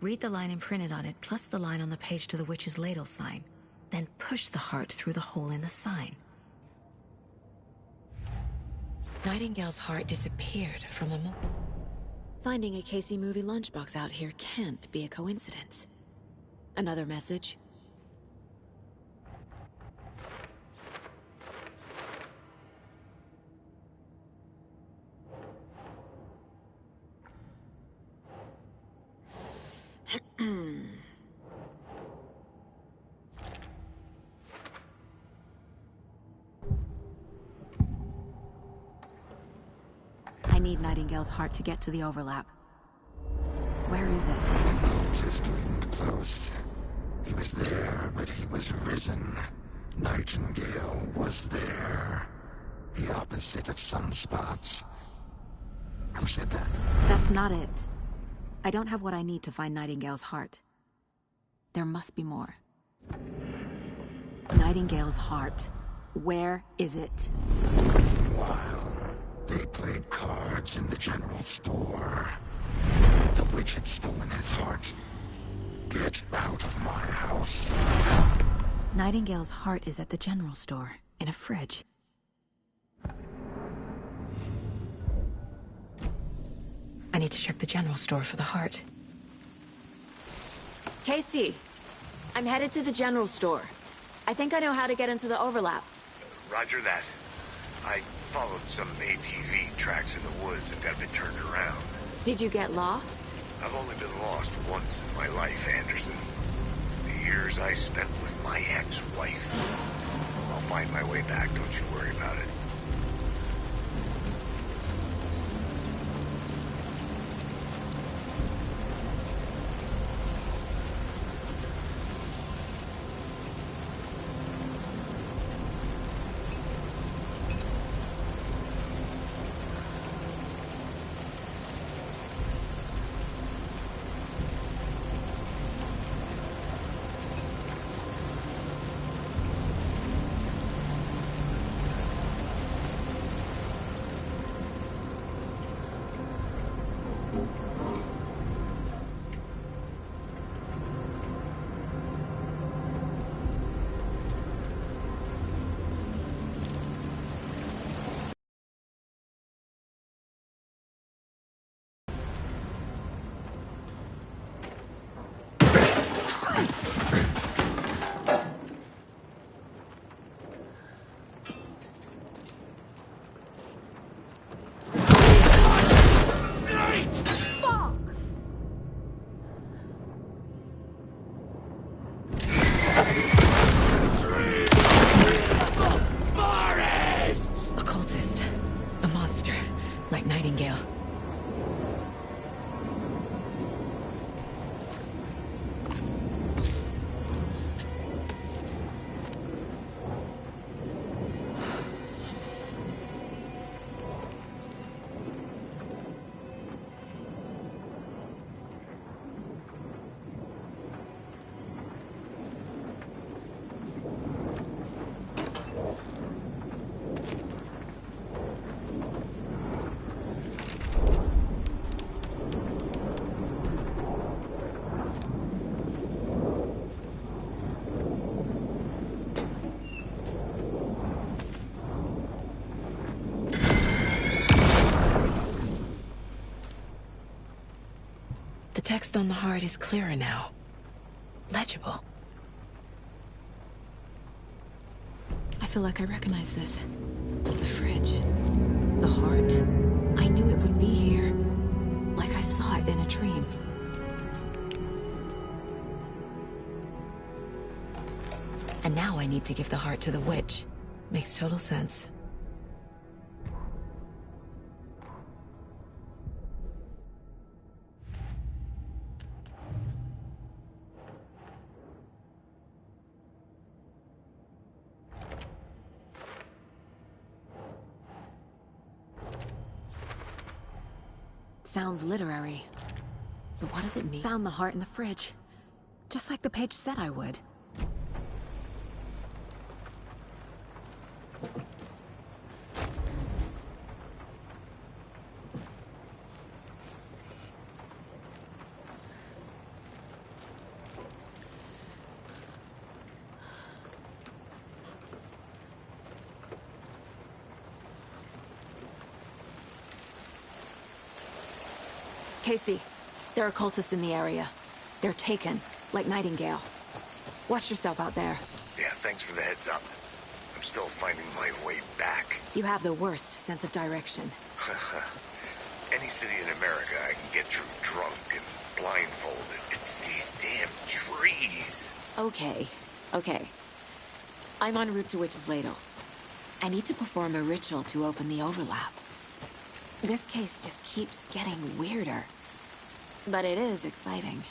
Read the line imprinted on it, plus the line on the page to the witch's ladle sign. then push the heart through the hole in the sign. Nightingale's heart disappeared from the moon. Finding a Casey movie lunchbox out here can't be a coincidence. Another message? I need Nightingale's heart to get to the overlap. Where is it? The cultist leaned close. He was there, but he was risen. Nightingale was there. The opposite of sunspots. Who said that? That's not it. I don't have what I need to find Nightingale's heart. There must be more. Nightingale's heart. Where is it? While they played cards in the general store, the witch had stolen his heart. Get out of my house. Nightingale's heart is at the general store, in a fridge. I need to check the general store for the heart. Casey, I'm headed to the general store. I think I know how to get into the overlap. Roger that. I followed some ATV tracks in the woods and got a bit turned around. Did you get lost? I've only been lost once in my life, Anderson. The years I spent with my ex-wife. I'll find my way back, don't you worry about it. The text on the heart is clearer now. Legible. I feel like I recognize this. The fridge. The heart. I knew it would be here. Like I saw it in a dream. And now I need to give the heart to the witch. Makes total sense. Sounds literary. But what does it mean? Found the heart in the fridge. Just like the page said I would. Casey, there are cultists in the area. They're taken, like Nightingale. Watch yourself out there. Yeah, thanks for the heads up. I'm still finding my way back. You have the worst sense of direction. Any city in America I can get through drunk and blindfolded. It's these damn trees. Okay, okay. I'm en route to Witch's Ladle. I need to perform a ritual to open the overlap. This case just keeps getting weirder. But it is exciting.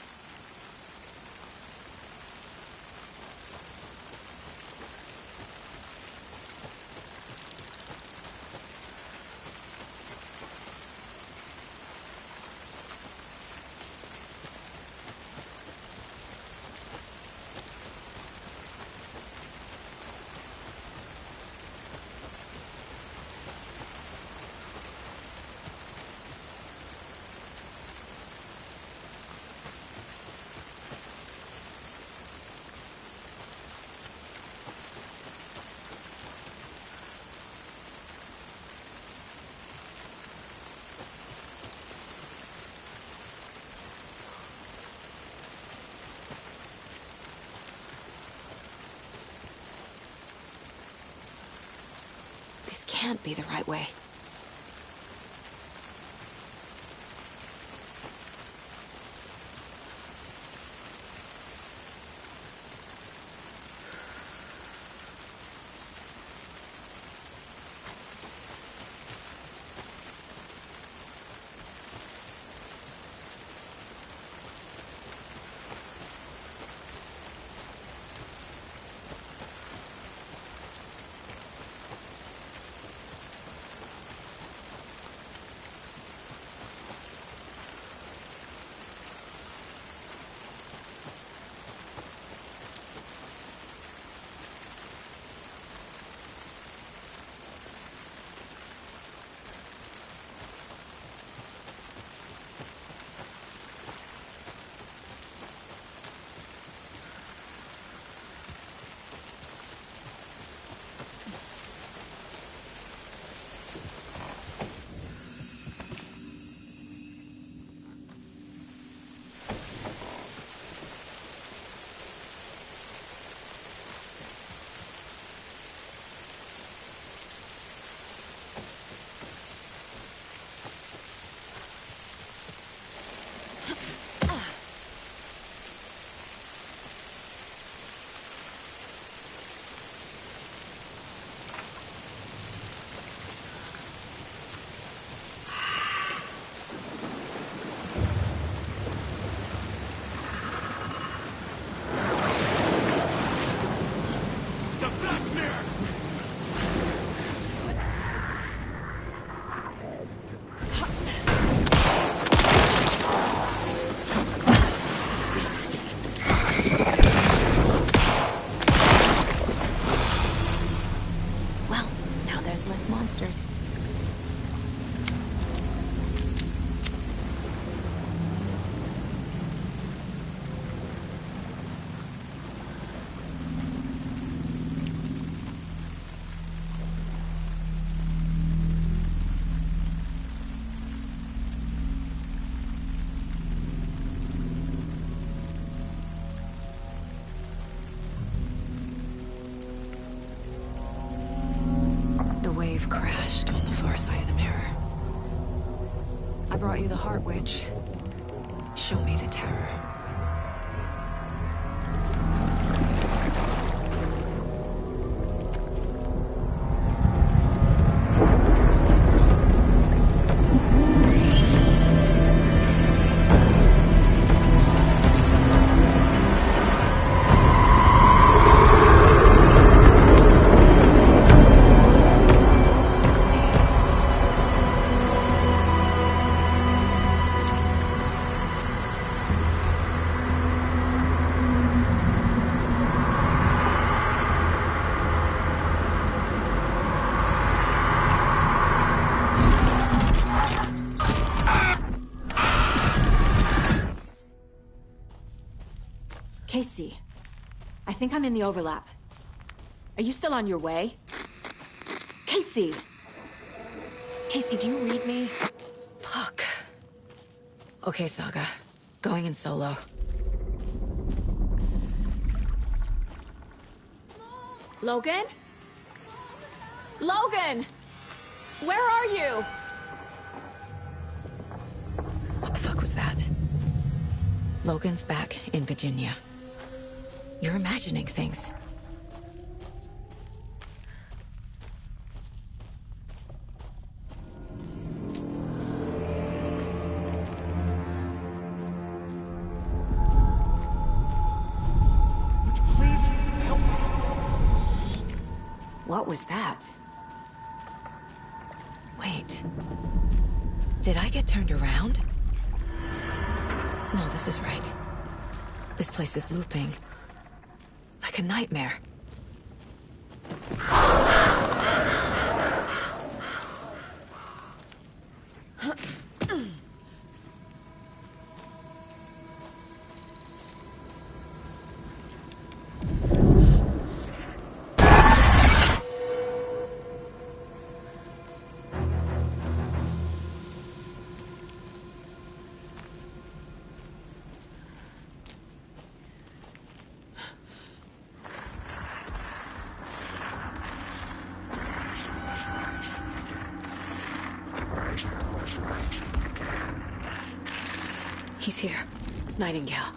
This can't be the right way. Crashed on the far side of the mirror. I brought you the Heart Witch. Show me the terror. Casey, I think I'm in the overlap. Are you still on your way? Casey! Casey, do you read me? Fuck. Okay, Saga. Going in solo. Logan? Logan! Where are you? What the fuck was that? Logan's back in Virginia. You're imagining things. Please help me. What was that? Wait. Did I get turned around? No, this is right. This place is looping. Like a nightmare. He's here. Nightingale.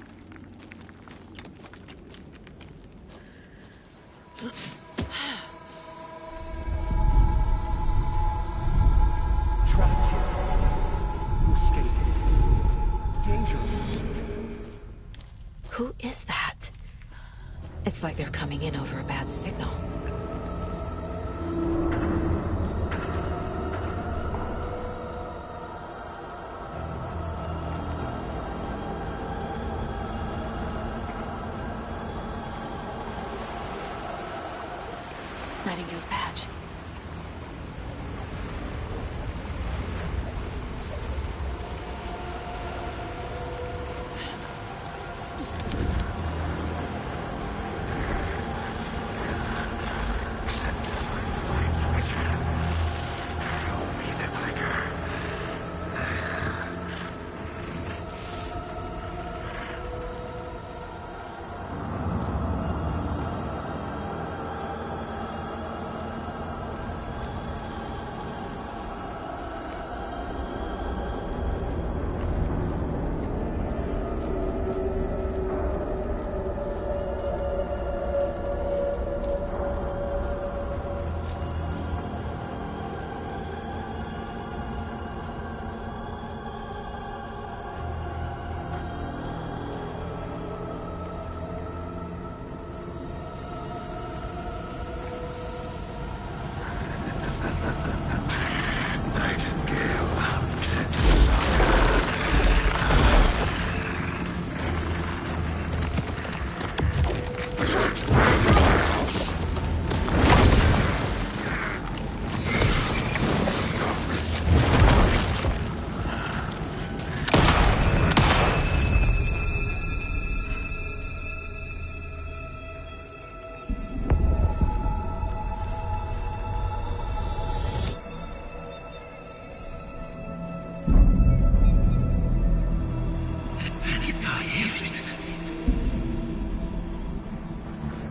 Trapped here. You escaped. Danger. Who is that? It's like they're coming in over a bad signal. Nightingale's badge.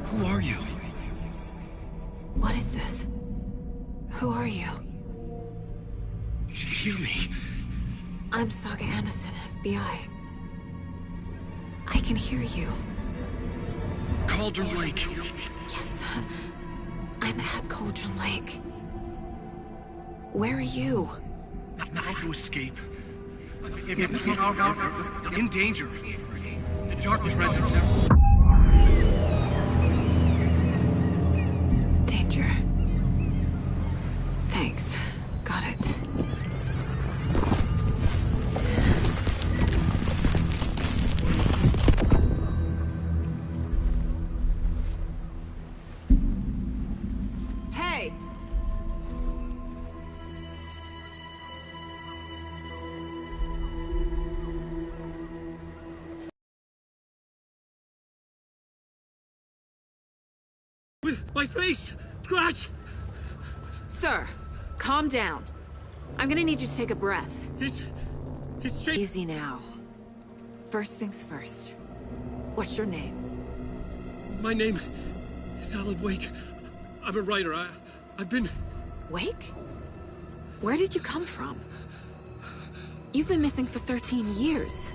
Who are you? What is this? Who are you? Hear me. I'm Saga Anderson, FBI. I can hear you. Cauldron Lake. Yes. I'm at Cauldron Lake. Where are you? How to escape. In danger. The Dark Presence. Danger. Thanks. Got it. Hey! My face! Scratch! Sir, calm down. I'm gonna need you to take a breath. He's chasing... Easy now. First things first. What's your name? My name is Alan Wake. I'm a writer. I've been... Wake? Where did you come from? You've been missing for 13 years.